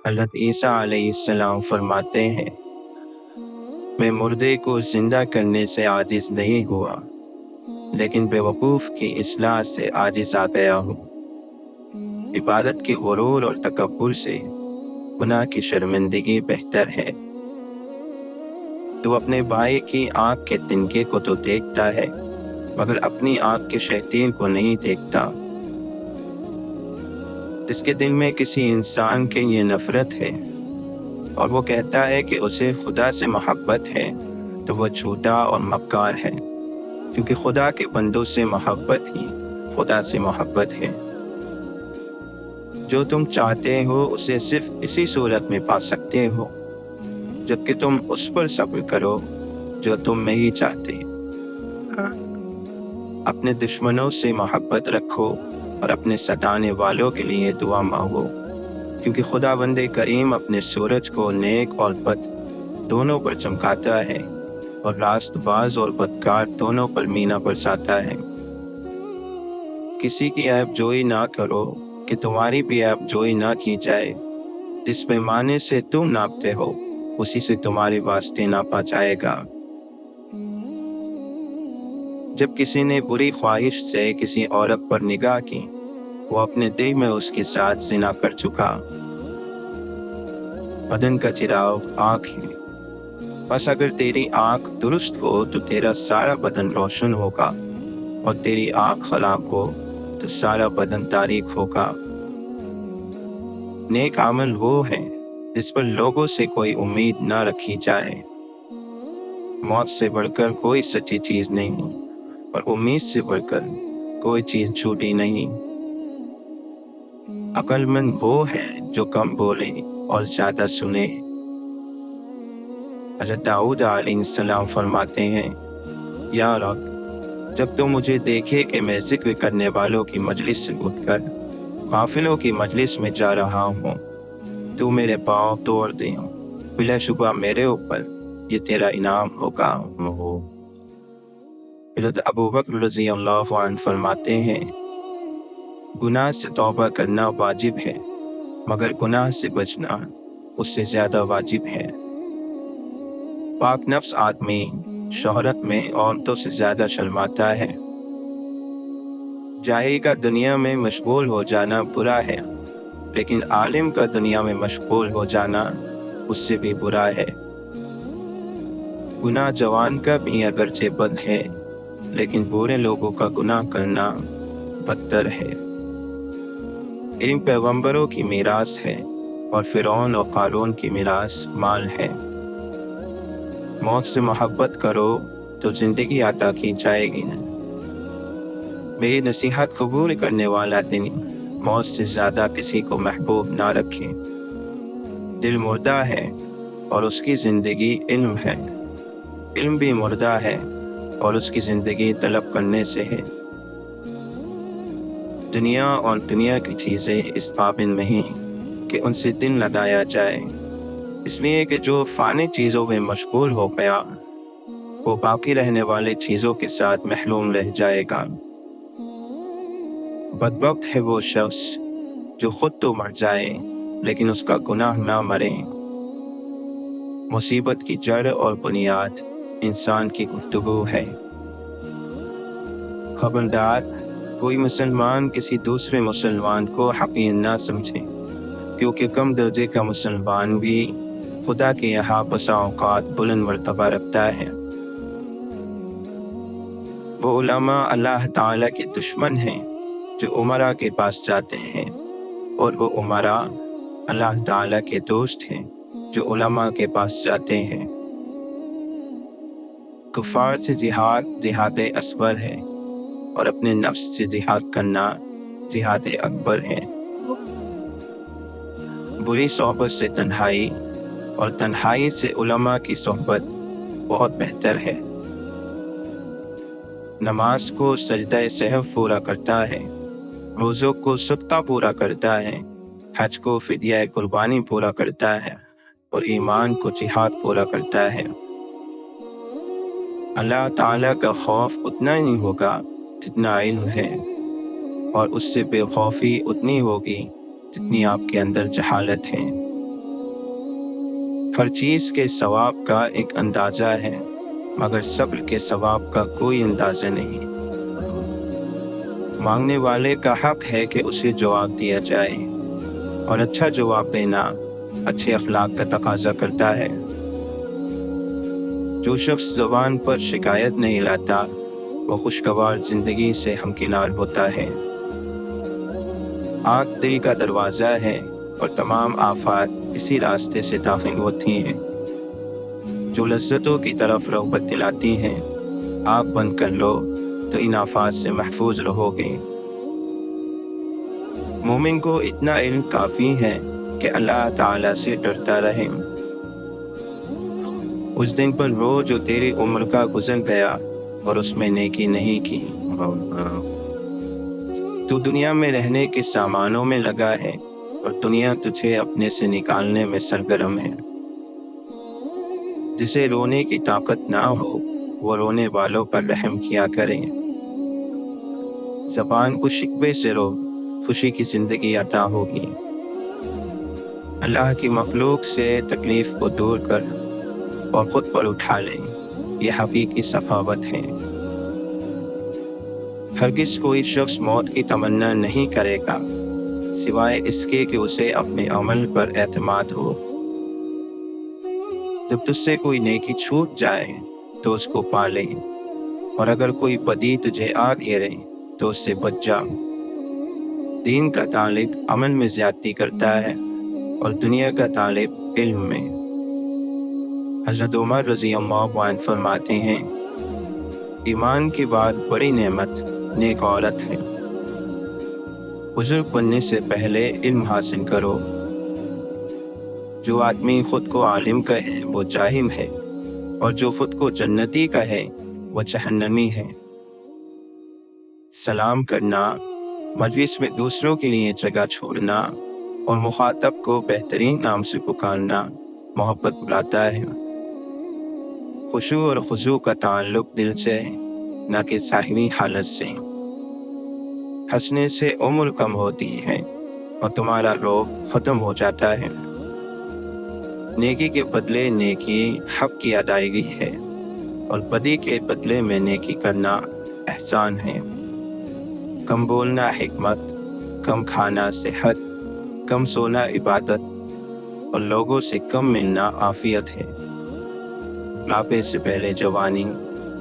حضرت عیسیٰ علیہ السلام فرماتے ہیں، میں مردے کو زندہ کرنے سے عاجز نہیں ہوا، لیکن بیوقوف کی اصلاح سے عاجز آ گیا ہوں۔ عبادت کے غرور اور تکبر سے گناہ کی شرمندگی بہتر ہے۔ تو اپنے بھائی کی آنکھ کے تنکے کو تو دیکھتا ہے، مگر اپنی آنکھ کے شیطان کو نہیں دیکھتا۔ جس کے دل میں کسی انسان کے یہ نفرت ہے اور وہ کہتا ہے کہ اسے خدا سے محبت ہے، تو وہ جھوٹا اور مکار ہے، کیونکہ خدا کے بندوں سے محبت ہی خدا سے محبت ہے۔ جو تم چاہتے ہو اسے صرف اسی صورت میں پا سکتے ہو جبکہ تم اس پر صبر کرو جو تم نہیں چاہتے۔ اپنے دشمنوں سے محبت رکھو اور اپنے ستانے والوں کے لیے دعا مانگو، کیونکہ خدا بند کریم اپنے سورج کو نیک اور بد دونوں پر چمکاتا ہے اور راست باز اور بدکار دونوں پر مینا برساتا ہے۔ کسی کی عیب جوئی نہ کرو کہ تمہاری بھی عیب جوئی نہ کی جائے۔ جس پیمانے سے تم ناپتے ہو اسی سے تمہارے واسطے ناپا جائے گا۔ جب کسی نے بری خواہش سے کسی عورت پر نگاہ کی، وہ اپنے دل میں اس کے ساتھ زنا کر چکا۔ بدن کا چراغ آنکھ ہے، بس اگر تیری آنکھ درست ہو تو تیرا سارا بدن روشن ہوگا، اور تیری آنکھ خراب ہو تو سارا بدن تاریک ہوگا۔ نیک عمل وہ ہے جس پر لوگوں سے کوئی امید نہ رکھی جائے۔ موت سے بڑھ کر کوئی سچی چیز نہیں، اور امید سے بڑھ کر کوئی چیز جھوٹی نہیں۔ عقل مند وہ ہے جو کم بولے اور زیادہ سنے۔ حضرت داؤد علیہ السلام فرماتے ہیں، یا رب، جب تو مجھے دیکھے کہ میں ذکر کرنے والوں کی مجلس سے اٹھ کر غافلوں کی مجلس میں جا رہا ہوں، تو میرے پاؤں توڑ دے، بلا شبہ میرے اوپر یہ تیرا انعام ہوگا۔ حضرت ابوبکر رضی اللہ عنہ فرماتے ہیں، گناہ سے توبہ کرنا واجب ہے، مگر گناہ سے بچنا اس سے زیادہ واجب ہے۔ پاک نفس آدمی شہرت میں عورتوں سے زیادہ شرماتا ہے۔ جاہل کا دنیا میں مشغول ہو جانا برا ہے، لیکن عالم کا دنیا میں مشغول ہو جانا اس سے بھی برا ہے۔ گناہ جوان کا بھی اگرچہ بد ہے، لیکن بوڑھے لوگوں کا گناہ کرنا بدتر ہے۔ علم پیغمبروں کی میراث ہے، اور فرعون اور قارون کی میراث مال ہے۔ موت سے محبت کرو تو زندگی عطا کی جائے گی۔ میری نصیحت قبول کرنے والا دن موت سے زیادہ کسی کو محبوب نہ رکھے۔ دل مردہ ہے اور اس کی زندگی علم ہے، علم بھی مردہ ہے اور اس کی زندگی طلب کرنے سے ہے۔ دنیا اور دنیا کی چیزیں اس قابل نہیں کہ ان سے دل لگایا جائے، اس لیے کہ جو فانی چیزوں میں مشغول ہو گیا وہ باقی رہنے والے چیزوں کے ساتھ محروم رہ جائے گا۔ بدبخت ہے وہ شخص جو خود تو مر جائے لیکن اس کا گناہ نہ مرے۔ مصیبت کی جڑ اور بنیاد انسان کی گفتگو ہے۔ خبردار، کوئی مسلمان کسی دوسرے مسلمان کو حقیر نہ سمجھے، کیونکہ کم درجے کا مسلمان بھی خدا کے یہاں بسا اوقات بلند مرتبہ رکھتا ہے۔ وہ علماء اللہ تعالیٰ کے دشمن ہیں جو عمرا کے پاس جاتے ہیں، اور وہ عمرا اللہ تعالیٰ کے دوست ہیں جو علماء کے پاس جاتے ہیں۔ کفار سے جہاد اصغر ہے، اور اپنے نفس سے جہاد کرنا جہاد اکبر ہے۔ بری صحبت سے تنہائی، اور تنہائی سے علماء کی صحبت بہت بہتر ہے۔ نماز کو سجدہ سہو پورا کرتا ہے، روزوں کو صدقہ پورا کرتا ہے، حج کو فدیہ قربانی پورا کرتا ہے، اور ایمان کو جہاد پورا کرتا ہے۔ اللہ تعالیٰ کا خوف اتنا ہی ہوگا جتنا علم ہے، اور اس سے بے خوفی اتنی ہوگی جتنی آپ کے اندر جہالت ہے۔ ہر چیز کے ثواب کا ایک اندازہ ہے، مگر صبر کے ثواب کا کوئی اندازہ نہیں۔ مانگنے والے کا حق ہے کہ اسے جواب دیا جائے، اور اچھا جواب دینا اچھے اخلاق کا تقاضا کرتا ہے۔ جو شخص زبان پر شکایت نہیں لاتا وہ خوشگوار زندگی سے ہمکنار ہوتا ہے۔ آنکھ دل کا دروازہ ہے اور تمام آفات اسی راستے سے داخل ہوتی ہیں۔ جو لذتوں کی طرف رغبت دلاتی ہیں، آنکھ بند کر لو تو ان آفات سے محفوظ رہو گے۔ مومن کو اتنا علم کافی ہے کہ اللہ تعالیٰ سے ڈرتا رہے۔ اس دن پر رو جو تیری عمر کا گزر گیا اور اس میں نیکی نہیں کی۔ تو دنیا میں رہنے کے سامانوں میں لگا ہے اور دنیا تجھے اپنے سے نکالنے میں سرگرم ہے۔ جسے رونے کی طاقت نہ ہو وہ رونے والوں پر رحم کیا کریں۔ زبان کو شکوے سے رو، خوشی کی زندگی عطا ہوگی۔ اللہ کی مخلوق سے تکلیف کو دور کر اور خود پر اٹھا لے، یہ حقیقی سخاوت ہے۔ ہرگز کوئی شخص موت کی تمنا نہیں کرے گا سوائے اس کے کہ اسے اپنے عمل پر اعتماد ہو۔ جب تجھ سے کوئی نیکی چھوٹ جائے تو اس کو پا لے، اور اگر کوئی بدی تجھے آ گھیرے تو اس سے بچ جا۔ دین کا طالب عمل میں زیادتی کرتا ہے اور دنیا کا طالب علم میں۔ حضرت عمر رضی اللہ عنہ فرماتے ہیں، ایمان کے بعد بڑی نعمت نیک عورت ہے۔ بزرگ بننے سے پہلے علم حاصل کرو۔ جو آدمی خود کو عالم کہے وہ جاہل ہے، اور جو خود کو جنتی کہے وہ جہنمی ہے۔ سلام کرنا، مجلس میں دوسروں کے لیے جگہ چھوڑنا اور مخاطب کو بہترین نام سے پکارنا محبت بلاتا ہے۔ خشوع اور خضوع کا تعلق دل سے نہ کہ ظاہری حالت سے۔ ہنسنے سے عمر کم ہوتی ہے اور تمہارا روب ختم ہو جاتا ہے۔ نیکی کے بدلے نیکی حق کی ادائیگی ہے، اور بدی کے بدلے میں نیکی کرنا احسان ہے۔ کم بولنا حکمت، کم کھانا صحت، کم سونا عبادت، اور لوگوں سے کم ملنا عافیت ہے۔ بڑھاپے سے پہلے جوانی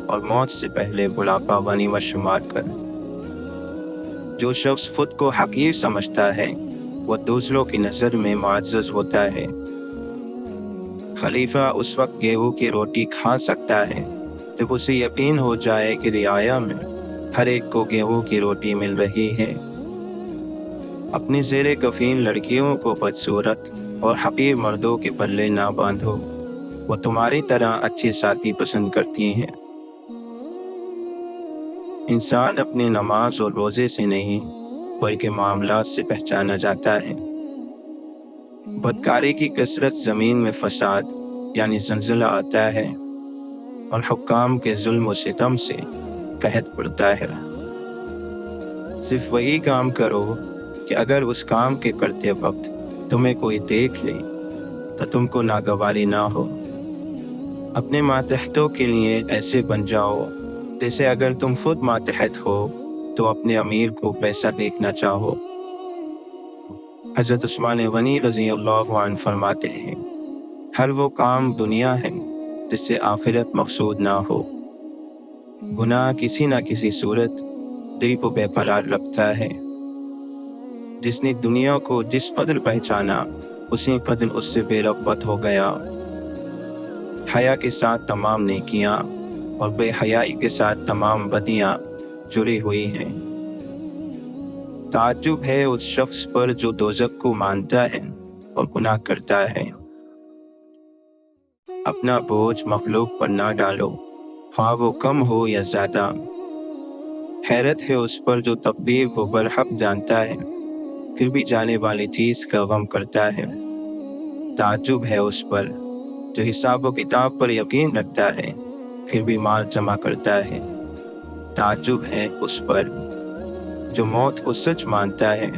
اور موت سے پہلے بڑھاپا غنیمت شمار کر۔ جو شخص خود کو حقیر سمجھتا ہے وہ دوسروں کی نظر میں معزز ہوتا ہے۔ خلیفہ اس وقت گیہوں کی روٹی کھا سکتا ہے جب اسے یقین ہو جائے کہ رعایا میں ہر ایک کو گیہوں کی روٹی مل رہی ہے۔ اپنی زیر کفین لڑکیوں کو بدصورت اور حقیر مردوں کے پلے نہ باندھو، وہ تمہاری طرح اچھے ساتھی پسند کرتی ہیں۔ انسان اپنے نماز اور روزے سے نہیں بلکہ معاملات سے پہچانا جاتا ہے۔ بدکاری کی کثرت زمین میں فساد یعنی زلزلہ آتا ہے، اور حکام کے ظلم و ستم سے قحط پڑتا ہے۔ صرف وہی کام کرو کہ اگر اس کام کے کرتے وقت تمہیں کوئی دیکھ لے تو تم کو ناگواری نہ ہو۔ اپنے ماتحتوں کے لیے ایسے بن جاؤ جیسے اگر تم خود ماتحت ہو تو اپنے امیر کو پیسہ دیکھنا چاہو۔ حضرت عثمان غنی رضی اللہ عنہ فرماتے ہیں، ہر وہ کام دنیا ہے جس سے آخرت مقصود نہ ہو۔ گناہ کسی نہ کسی صورت دل کو بے قرار رکھتا ہے۔ جس نے دنیا کو جس قدر پہچانا اسی قدر اس سے بے رغبت ہو گیا۔ حیا کے ساتھ تمام نیکیاں اور بے حیائی کے ساتھ تمام بدیاں جڑی ہوئی ہیں۔ تعجب ہے اس شخص پر جو دوزخ کو مانتا ہے اور گناہ کرتا ہے۔ اپنا بوجھ مخلوق پر نہ ڈالو، خواہ وہ کم ہو یا زیادہ۔ حیرت ہے اس پر جو تقدیر کو برحق جانتا ہے پھر بھی جانے والی چیز کا غم کرتا ہے۔ تعجب ہے اس پر جو حساب و کتاب پر یقین رکھتا ہے پھر بھی مال جمع کرتا ہے۔ تعجب ہے اس پر جو موت کو سچ مانتا ہے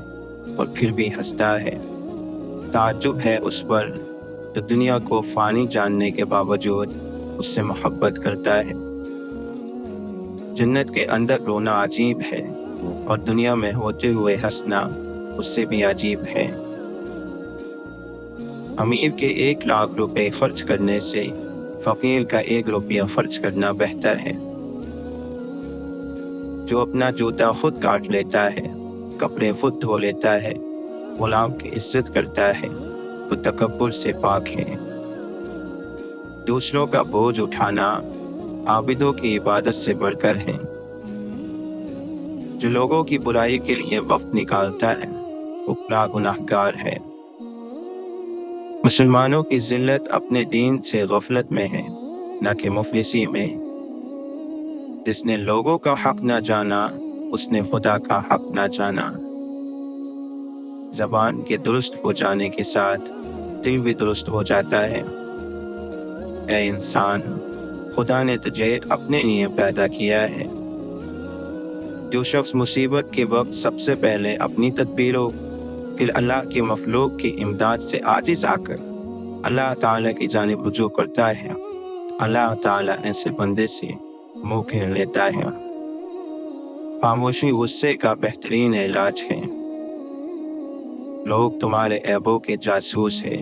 اور پھر بھی ہنستا ہے۔ تعجب ہے اس پر جو دنیا کو فانی جاننے کے باوجود اس سے محبت کرتا ہے۔ جنت کے اندر رونا عجیب ہے اور دنیا میں ہوتے ہوئے ہنسنا اس سے بھی عجیب ہے۔ امیر کے 1,00,000 روپے خرچ کرنے سے فقیر کا 1 روپیہ خرچ کرنا بہتر ہے۔ جو اپنا جوتا خود کاٹ لیتا ہے، کپڑے خود دھو لیتا ہے، غلام کی عزت کرتا ہے، وہ تکبر سے پاک ہے۔ دوسروں کا بوجھ اٹھانا عابدوں کی عبادت سے بڑھ کر ہے۔ جو لوگوں کی برائی کے لیے وقت نکالتا ہے وہ بڑا گناہگار ہے۔ مسلمانوں کی ذلت اپنے دین سے غفلت میں ہے، نہ کہ مفلسی میں۔ جس نے لوگوں کا حق نہ جانا اس نے خدا کا حق نہ جانا۔ زبان کے درست ہو جانے کے ساتھ دل بھی درست ہو جاتا ہے۔ اے انسان، خدا نے تجھے اپنے لیے پیدا کیا ہے۔ جو شخص مصیبت کے وقت سب سے پہلے اپنی تدبیروں پھر اللہ کے مخلوق کی امداد سے عاجز آ کر اللہ تعالیٰ کی جانب رجوع کرتا ہے، اللہ تعالیٰ ایسے بندے سے منہ پھیر لیتا ہے۔ خاموشی غصے کا بہترین علاج ہے۔ لوگ تمہارے عیبوں کے جاسوس ہیں۔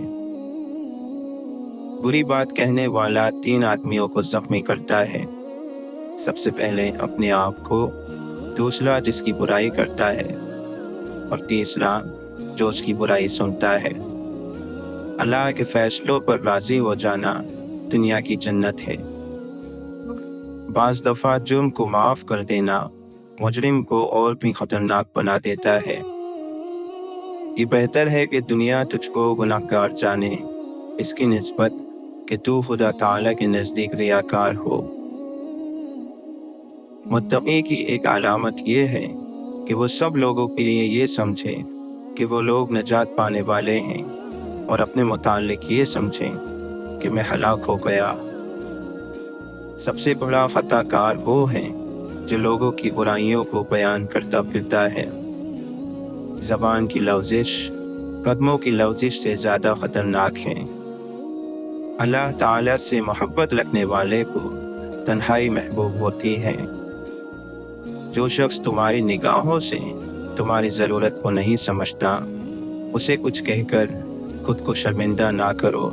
بری بات کہنے والا 3 آدمیوں کو زخمی کرتا ہے۔ سب سے پہلے اپنے آپ کو، دوسرا جس کی برائی کرتا ہے، اور تیسرا جو اس کی برائی سنتا ہے۔ اللہ کے فیصلوں پر راضی ہو جانا دنیا کی جنت ہے۔ بعض دفعہ جرم کو معاف کر دینا مجرم کو اور بھی خطرناک بنا دیتا ہے۔ یہ بہتر ہے کہ دنیا تجھ کو گناہگار جانے اس کی نسبت کہ تو خدا تعالیٰ کے نزدیک ریاکار ہو۔ متقی کی ایک علامت یہ ہے کہ وہ سب لوگوں کے لیے یہ سمجھے کہ وہ لوگ نجات پانے والے ہیں، اور اپنے متعلق یہ سمجھیں کہ میں ہلاک ہو گیا۔ سب سے بڑا خطا کار وہ ہے جو لوگوں کی برائیوں کو بیان کرتا پھرتا ہے۔ زبان کی لغزش قدموں کی لغزش سے زیادہ خطرناک ہے۔ اللہ تعالیٰ سے محبت رکھنے والے کو تنہائی محبوب ہوتی ہے۔ جو شخص تمہاری نگاہوں سے تمہاری ضرورت کو نہیں سمجھتا، اسے کچھ کہہ کر خود کو شرمندہ نہ کرو۔